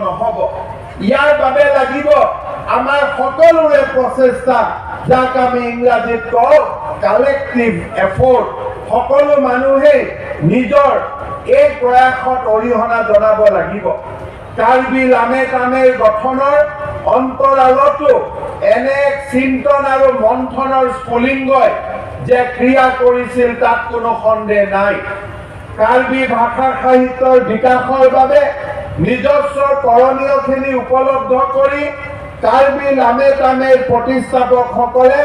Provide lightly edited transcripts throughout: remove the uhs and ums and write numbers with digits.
নহব। ইয়াৰ বাবে লাগিব আমাৰ সকলোৰে প্ৰচেষ্টা, যাক আমি ইংৰাজীত কওঁ কালেক্টিভ এফৰ্ট। সকলো মানুহে নিজৰ এই প্ৰয়াসত অৰিহণা জনাব লাগিব। কাৰ্বি লামেট আমেৰ গঠনৰ অন্তৰালতো এনে চিন্তন আৰু মন্থনৰ স্ফুলিংগই যে ক্ৰিয়া কৰিছিল তাত কোনো সন্দেহ নাই। কাৰ্বি ভাষা সাহিত্যৰ বিকাশৰ বাবে নিজস্ব কৰণীয়খিনি উপলব্ধ কৰি কাৰ্বি লামেট আমেৰ প্ৰতিষ্ঠাপকসকলে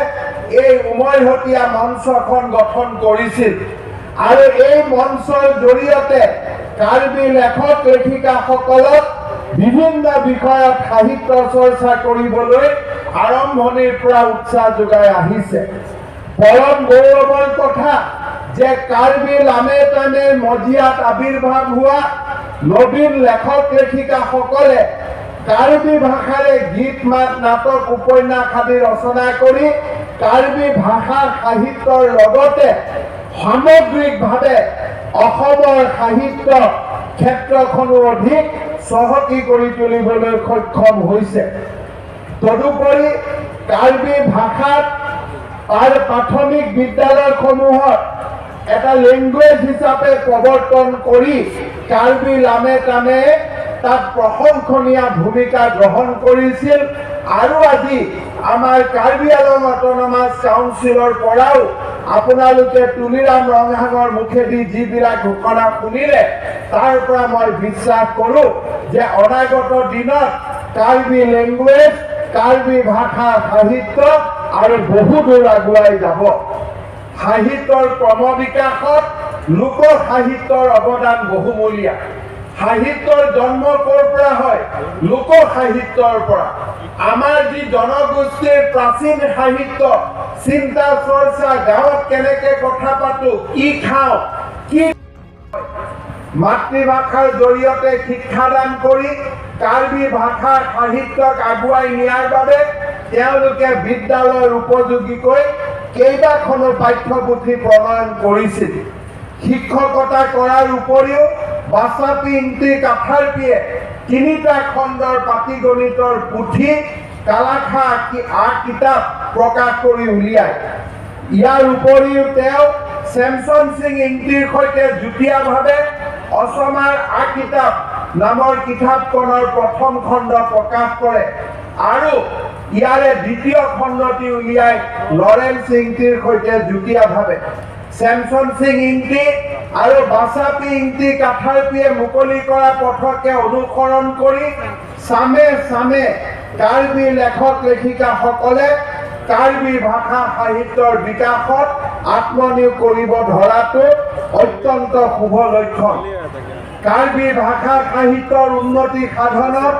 এই উমৈহতীয়া মঞ্চখন গঠন কৰিছিল আৰু এই মঞ্চৰ জৰিয়তে কাৰ্বি লেখক লেখিকাসকলক বিভিন্ন বিষয়ত সাহিত্য চৰ্চা কৰিবলৈ আৰম্ভণিৰ পৰা উৎসাহ যোগাই আহিছে। পৰম গৌৰৱৰ কথা যে কাৰ্বি লামেট আমেৰ মজিয়াত আবিৰ্ভাৱ হোৱা নবীন লেখক লেখিকাসকলে কাৰ্বি ভাষাৰে গীত মাত নাটক উপন্যাস আদি ৰচনা কৰি কাৰ্বি ভাষাৰ সাহিত্যৰ লগতে সামগ্ৰিকভাৱে অসমৰ সাহিত্য ক্ষেত্ৰখনো অধিক চহকী কৰি তুলিবলৈ সক্ষম হৈছে। তদুপৰি কাৰ্বি ভাষাত তাৰ প্ৰাথমিক বিদ্যালয়সমূহত এটা লেংগুৱেজ হিচাপে প্ৰৱৰ্তন কৰি কাৰ্বি লামেট আমে তাত প্ৰশংসনীয় ভূমিকা গ্ৰহণ কৰিছিল আৰু আজি আমাৰ কাৰ্বি আংলং অট'নমাছ কাউন্সিলৰ পৰাও আপোনালোকে তুলিৰাম ৰংহাঙৰ মুখেদি যিবিলাক ঘোষণা শুনিলে তাৰ পৰা মই বিশ্বাস কৰোঁ যে অনাগত দিনত কাৰ্বি লেংগুৱেজ, কাৰ্বি ভাষা সাহিত্য আৰু বহু দূৰ আগুৱাই যাব। সাহিত্যৰ ক্ৰমবিকাশত লোক সাহিত্যৰ অৱদান বহুমূলীয়া। সাহিত্যৰ জন্ম ক'ৰ পৰা হয়? লোক সাহিত্যৰ পৰা। আমাৰ যি জনগোষ্ঠীৰ প্ৰাচীন সাহিত্য, চিন্তা চৰ্চা, গাঁৱত কেনেকে কথা পাতো, কি খাওঁ, কি মাতৃভাষাৰ জৰিয়তে শিক্ষাদান কৰি কাৰ্বি ভাষাৰ সাহিত্যক আগুৱাই নিয়াৰ বাবে তেওঁলোকে বিদ্যালয়ৰ উপযোগীকৈ কেইবাখনো পাঠ্যপুথি প্ৰণয়ন কৰিছিল। শিক্ষকতা কৰাৰ উপৰিও বাচাপি ইংতি কাঠাৰপিয়ে 3টা খণ্ডৰ পাটিগণিতৰ পুথি কালাখা কিতাপ প্ৰকাশ কৰি উলিয়ায়। ইয়াৰ উপৰিও তেওঁ চেমচন সিং ইংতিৰ সৈতে যুটীয়াভাৱে অসমাৰ কিতাপ নামৰ কিতাপখনৰ প্ৰথম খণ্ড প্ৰকাশ কৰে আৰু ইয়াৰে দ্বিতীয় খণ্ডটি উলিয়াই লৰেন্স ইংতিৰ সৈতে যুটীয়াভাৱে। চেমচন সিং ইংতি আৰু বাচাপি ইংতি কাঠাৰপিয়ে মুকলি কৰা পথকে অনুসৰণ কৰি চামে চামে কাৰ্বি লেখক লেখিকাসকলে কাৰ্বি ভাষা সাহিত্যৰ বিকাশত আত্মনিয়োগ কৰিব ধৰাটো অত্যন্ত শুভ লক্ষণ। কাৰ্বি ভাষা সাহিত্যৰ উন্নতি সাধনত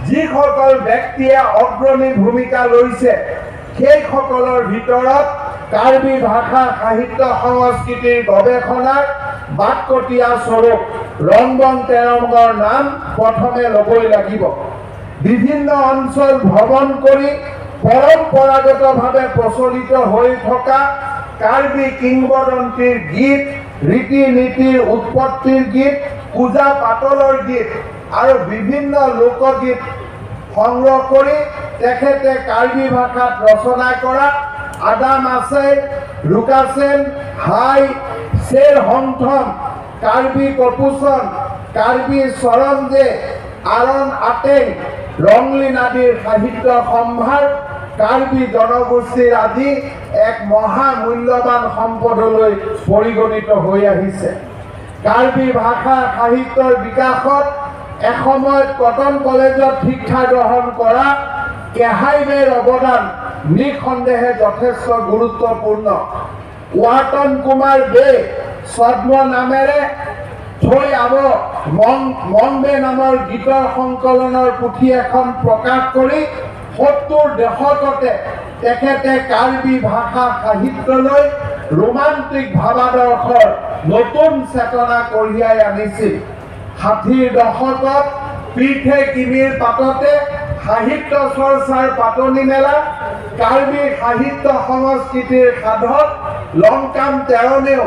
যিসকল ব্যক্তিয়ে অগ্ৰণী ভূমিকা লৈছে সেইসকলৰ ভিতৰত কাৰ্বি ভাষা সাহিত্য সংস্কৃতিৰ গৱেষণাৰ বাটকটীয়া স্বৰূপ ৰংবং তেৰংগৰ নাম প্ৰথমে ল'বই লাগিব। বিভিন্ন অঞ্চল ভ্ৰমণ কৰি পৰম্পৰাগতভাৱে প্ৰচলিত হৈ থকা কাৰ্বি কিংবদন্তীৰ গীত, ৰীতি নীতিৰ উৎপত্তিৰ গীত, পূজা পাতলৰ গীত আৰু বিভিন্ন লোকগীত সংগ্ৰহ কৰি তেখেতে কাৰ্বি ভাষাত ৰচনা কৰা আদাম আছে, ৰুকাছেন, হাই, শ্বেৰ হংথম, কাৰ্বি কপুচন, কাৰ্বি চৰঞ্জে, আৰণ আটেং, ৰংলিন আদিৰ সাহিত্য সম্ভাৰ কাৰ্বি জনগোষ্ঠীৰ আজি এক মহামূল্যৱান সম্পদলৈ পৰিগণিত হৈ আহিছে। কাৰ্বি ভাষা সাহিত্যৰ বিকাশত এসময়ত কটন কলেজত শিক্ষা গ্ৰহণ কৰা কেহাইবেৰ অৱদান নিঃসন্দেহে যথেষ্ট গুৰুত্বপূৰ্ণ। ৱাটন কুমাৰ বে ছদ্ম নামেৰে থৈ আব মংবে নামৰ গীতৰ সংকলনৰ পুথি এখন প্ৰকাশ কৰি 70 দশকতে তেখেতে কাৰ্বি ভাষা সাহিত্যলৈ ৰোমান্টিক ভাৱাদৰ্শৰ নতুন চেতনা কঢ়িয়াই আনিছিল। 60 দশকত পীঠে কিমিৰ পাততে সাহিত্য চৰ্চাৰ পাতনি মেলা কাৰ্বি সাহিত্য সংস্কৃতিৰ সাধক লংকাম তেৰণেও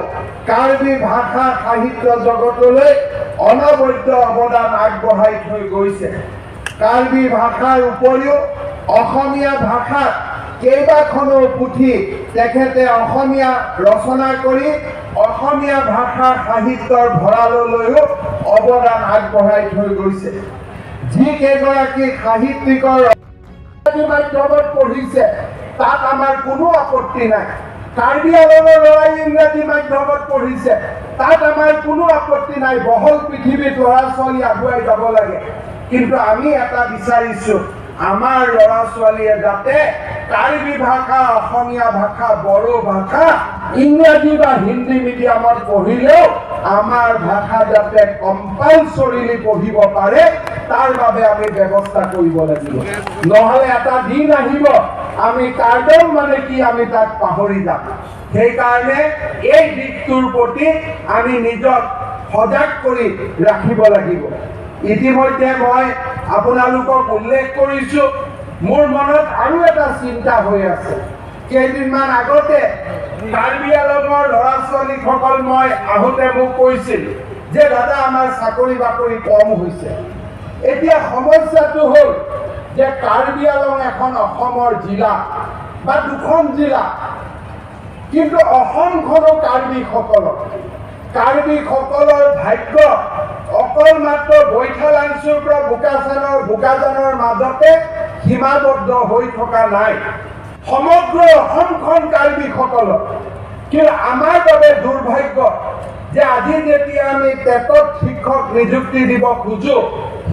কাৰ্বি ভাষা সাহিত্য জগতলৈ অনবদ্য অৱদান আগবঢ়াই থৈ গৈছে। কাৰ্বি ভাষাৰ উপৰিও অসমীয়া ভাষাত কেইবাখনো পুথি তেখেতে অসমীয়া ৰচনা কৰি অসমীয়া ভাষা সাহিত্যৰ ভঁৰাললৈও অৱদান আগবঢ়াই থৈ গৈছে। যি কেইগৰাকী সাহিত্যিকৰ মাধ্যমত পঢ়িছে তাত আমাৰ কোনো আপত্তি নাই। কাৰ্বি আংলঙৰ ল'ৰাই ইংৰাজী মাধ্যমত পঢ়িছে তাত আমাৰ কোনো আপত্তি নাই। বহল পৃথিৱীত ল'ৰা ছোৱালী আগুৱাই যাব লাগে, কিন্তু আমি এটা বিচাৰিছো আমাৰ ল'ৰা ছোৱালীয়ে যাতে কাৰ্বি ভাষা, অসমীয়া ভাষা, বড়ো ভাষা, ইংৰাজী বা হিন্দী মিডিয়ামত পঢ়িলেও আমাৰ ভাষা যাতে কম্পালচৰিলি পঢ়িব পাৰে তাৰ বাবে আমি ব্যৱস্থা কৰিব লাগিব। নহ'লে এটা দিন আহিব আমি কাৰ্ডম মানে কি আমি তাক পাহৰি যাম। সেইকাৰণে এই দিশটোৰ প্ৰতি আমি নিজক সজাগ কৰি ৰাখিব লাগিব। ইতিমধ্যে মই আপোনালোকক উল্লেখ কৰিছো, মোৰ মনত আৰু এটা চিন্তা হৈ আছে। কেইদিনমান আগতে কাৰ্বি আংলঙৰ ল'ৰা ছোৱালীসকল মই আহোঁতে মোক কৈছিল যে দাদা আমাৰ চাকৰি বাকৰি কম হৈছে। এতিয়া সমস্যাটো হ'ল যে কাৰ্বি আংলং এখন অসমৰ জিলা বা দুখন জিলা, কিন্তু অসমখনো কাৰ্বিসকলৰ ভাগ্য অকল মাত্ৰ বৈঠালাংচুৰ পৰা বোকাজানৰ মাজতে সীমাবদ্ধ হৈ থকা নাই। সমগ্ৰ অসমখন কাৰ্বিসকলৰ। কিন্তু আমাৰ বাবে দুৰ্ভাগ্য যে আজি যেতিয়া আমি টেটত শিক্ষক নিযুক্তি দিব খোজো,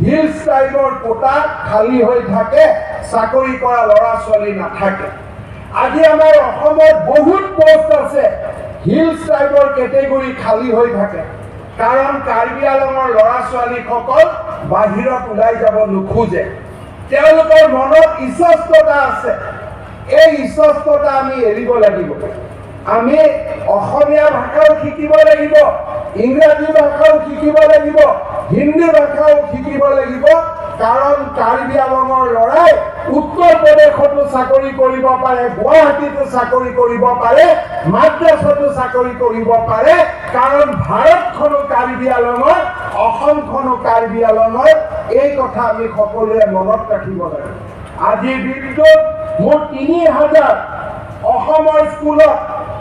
হিলছ ট্ৰাইবৰ কোটা খালী হৈ থাকে, চাকৰি কৰা ল'ৰা ছোৱালী নাথাকে। আজি আমাৰ অসমত বহুত পোষ্ট আছে, হিলছ ট্ৰাইবৰ কেটেগৰী খালী হৈ থাকে, কাৰণ কাৰ্বি আংলঙৰ ল'ৰা ছোৱালীসকল বাহিৰত ওলাই যাব নোখোজে। তেওঁলোকৰ মনত ইচ্ছস্ততা আছে, এই ইচ্ছস্ততা আমি এৰিব লাগিব। আমি অসমীয়া ভাষাও শিকিব লাগিব, ইংৰাজী ভাষাও শিকিব লাগিব, হিন্দী ভাষাও শিকিব লাগিব, কাৰণ কাৰ্বি আংলঙৰ ল'ৰাই উত্তৰ প্ৰদেশতো চাকৰি কৰিব পাৰে, গুৱাহাটীতো চাকৰি কৰিব পাৰে, মাদ্ৰাছতো চাকৰি কৰিব পাৰে, কাৰণ ভাৰতখনো কাৰ্বি আংলঙৰ, অসমখনো কাৰ্বি আংলঙৰ। এই কথা আমি সকলোৱে মনত ৰাখিব লাগে। আজিৰ দিনটোত মোৰ ৩,০০০ অসমৰ স্কুলত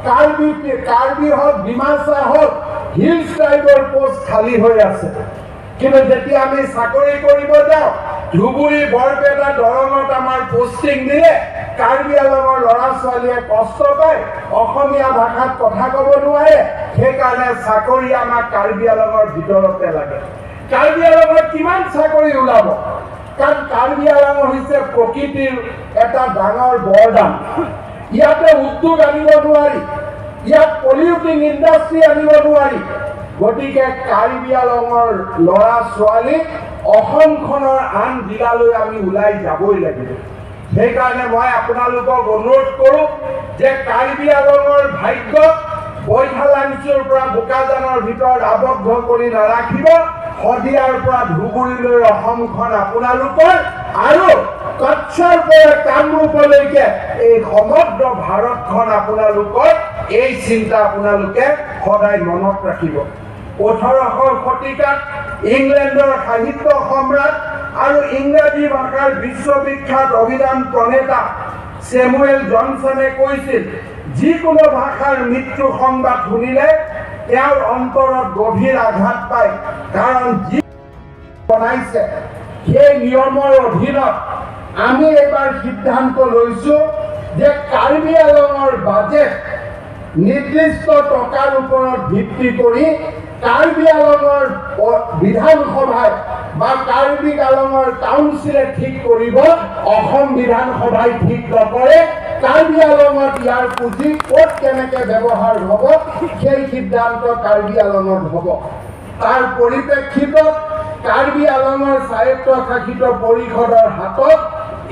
কাৰ্বি হওক, ডিমাচা হওক, হিলছ ট্ৰাইবৰ পোষ্ট খালী হৈ আছে। কিন্তু যেতিয়া আমি চাকৰি কৰিব যাওঁ, ধুবুৰী, বৰপেটা, দৰঙত আমাৰ পোষ্টিং দিলে কাৰ্বি আংলঙৰ ল'ৰা ছোৱালীয়ে কষ্ট পায়, অসমীয়া ভাষাত কথা ক'ব নোৱাৰে, সেইকাৰণে চাকৰি আমাক কাৰ্বি আংলঙৰ ভিতৰতে লাগে। কাৰ্বি আংলঙত কিমান চাকৰি ওলাব? কাৰণ কাৰ্বি আংলং হৈছে প্ৰকৃতিৰ এটা ডাঙৰ বৰদান। ইয়াতে উদ্যোগ আনিব নোৱাৰি, ইয়াত পলিউটিং ইণ্ডাষ্ট্ৰী আনিব নোৱাৰি। গতিকে কাৰ্বি আংলঙৰ ল'ৰা ছোৱালী অসমখনৰ আন জিলালৈ আমি ওলাই যাবই লাগিব। সেইকাৰণে মই আপোনালোকক অনুৰোধ কৰোঁ যে কাৰ্বি আংলঙৰ ভাগ্য বৈঠালাংচুৰ পৰা বোকাজানৰ ভিতৰত আবদ্ধ কৰি নাৰাখিব। শদিয়াৰ পৰা ধুবুৰীলৈ অসমখন আপোনালোকৰ, আৰু কচ্ছৰ পৰা কামৰূপলৈকে এই সমগ্ৰ ভাৰতখন আপোনালোকৰ। এই চিন্তা আপোনালোকে সদায় মনত ৰাখিব। ১৮শ শতিকাত ইংলেণ্ডৰ সাহিত্য সম্ৰাট আৰু ইংৰাজী ভাষাৰ বিশ্ববিখ্যাত অভিধান প্ৰণেতা ছেমুৱেল জনছনে কৈছিল, যিকোনো ভাষাৰ মৃত্যু সংবাদ শুনিলে তেওঁৰ অন্তৰত গভীৰ আঘাত পায়, কাৰণ যি বনাইছে সেই নিয়মৰ অধীনত আমি এইবাৰ সিদ্ধান্ত লৈছো যে কাৰ্বি আংলঙৰ বাজেট নিৰ্দিষ্ট টকাৰ ওপৰত ভিত্তি কৰি কাৰ্বি আংলঙৰ বিধানসভাই বা কাৰ্বি আংলঙৰ কাউন্সিলে ঠিক কৰিব, অসম বিধানসভাই ঠিক নকৰে। কাৰ্বি আংলঙত ইয়াৰ পুঁজি ক'ত কেনেকে ব্যৱহাৰ হ'ব সেই সিদ্ধান্ত কাৰ্বি আংলঙত হ'ব। তাৰ পৰিপ্ৰেক্ষিতত কাৰ্বি আংলঙৰ স্বায়ত্তশাসিত পৰিষদৰ হাতত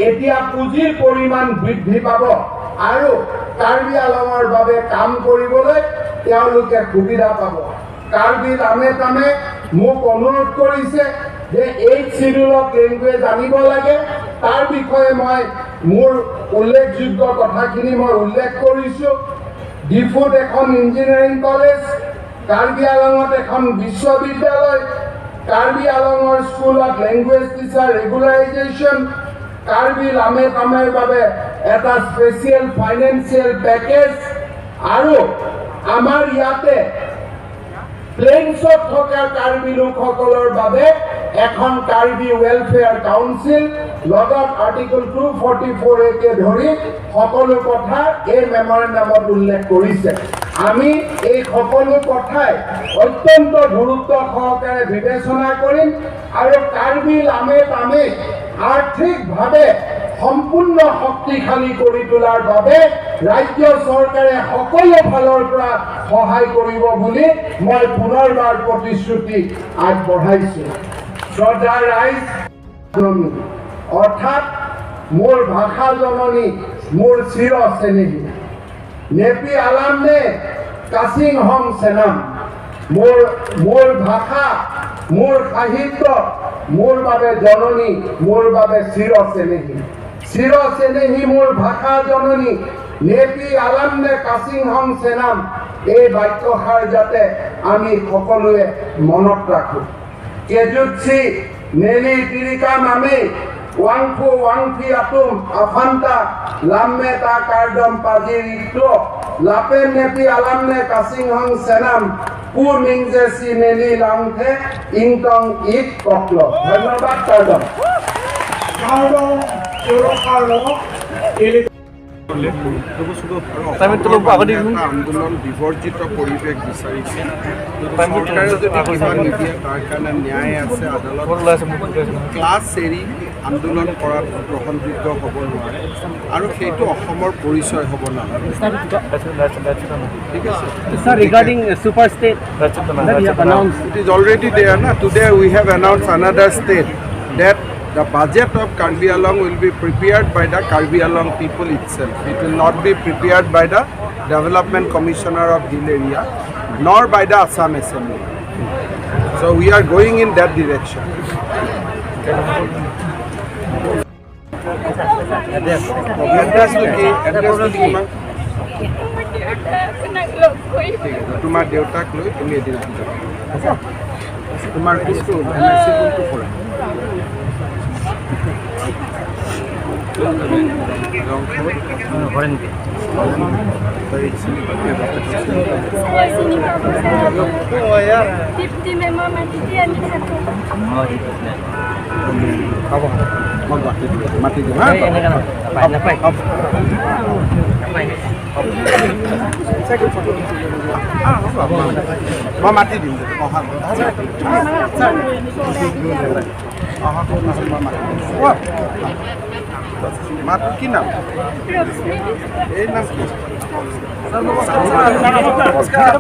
এতিয়া পুঁজিৰ পৰিমাণ বৃদ্ধি পাব, আৰু কাৰ্বি আংলঙৰ বাবে কাম কৰিবলৈ তেওঁলোকে সুবিধা পাব। কাৰ্বি লামেট আমেই মোক অনুৰোধ কৰিছে যে 8 শিডিউলক লেংগুৱেজ আনিব লাগে। তাৰ বিষয়ে মই মোৰ উল্লেখযোগ্য কথাখিনি মই উল্লেখ কৰিছোঁ। ডিফুত এখন ইঞ্জিনিয়াৰিং কলেজ, কাৰ্বি আংলঙত এখন বিশ্ববিদ্যালয়, Karbi Alongor School of Language Teacher Regularization, Karbi Lammet Amei babe eta special financial package aru amar yate প্লেইনছত থকা কাৰ্বি লোকসকলৰ বাবে এখন কাৰ্বি ৱেলফেয়াৰ কাউন্সিল লগত আৰ্টিকল 244 কে ধৰি সকলো কথা এই মেমৰেণ্ডামত উল্লেখ কৰিছে আমি এই সকলো কথাই অত্যন্ত গুৰুত্ব সহকাৰে বিবেচনা কৰিম আৰু কাৰ্বি লামেট আমেই আৰ্থিকভাৱে সম্পূৰ্ণ শক্তিশালী কৰি তোলাৰ বাবে ৰাজ্য চৰকাৰে সকলো ফালৰ পৰা সহায় কৰিব বুলি মই পুনৰবাৰ প্ৰতিশ্ৰুতি আগবঢ়াইছো শ্ৰদ্ধাৰ ৰাইজ অৰ্থাৎ মোৰ ভাষা জননী মোৰ চিৰ চেনেহী নেপি আলামনে কাচিং হং চেনাম মোৰ ভাষা মোৰ সাহিত্য মোৰ বাবে জননী মোৰ বাবে চিৰ চেনেহী মোৰ ভাষা জননী নেপি আলামনে কাচিং হং চেনাম এই বাক্যষাৰ যাতে আমি সকলোৱে মনত ৰাখো কেজুৎসি নেলি তিৰিকা নামে ওয়াংফু ওয়াংফি আতুম আফান্তা লাম্মে তা কাৰ্ডম পাজি ৰিক্টো লাপে নেপি আলামনে কাচিং হং চেনাম কু নিংজেসি নেলি লামথে ইংটং ইট ককল ধন্যবাদ কাৰ্ডম আন্দোলন বিবৰ্জিত পৰিৱেশ বিচাৰিছে চৰকাৰে যদি কিমান নিদিয়ে তাৰ কাৰণে ন্যায় আছে আদালত ক্লাছ এৰি আন্দোলন কৰাত গ্ৰহণযোগ্য হ'ব নোৱাৰে আৰু সেইটো অসমৰ পৰিচয় হ'ব নালাগে ঠিক আছে Sir, regarding super state that you have announced, it is already there na today we have announced another state that the budget of Karbi Along will be prepared by the Karbi Along people itself. It will not be prepared by the Development Commissioner of Hill Area, nor by the Assam CM. So we are going in that direction. Address to তোমাৰ দেউতাক লৈ তুমি এদিন আহি যাবা তোমাৰ কিছু MSc কোনটো কৰা মাতি দিম মই মাতি দিম মাত কি নাম এই নাম কি নমস্কাৰ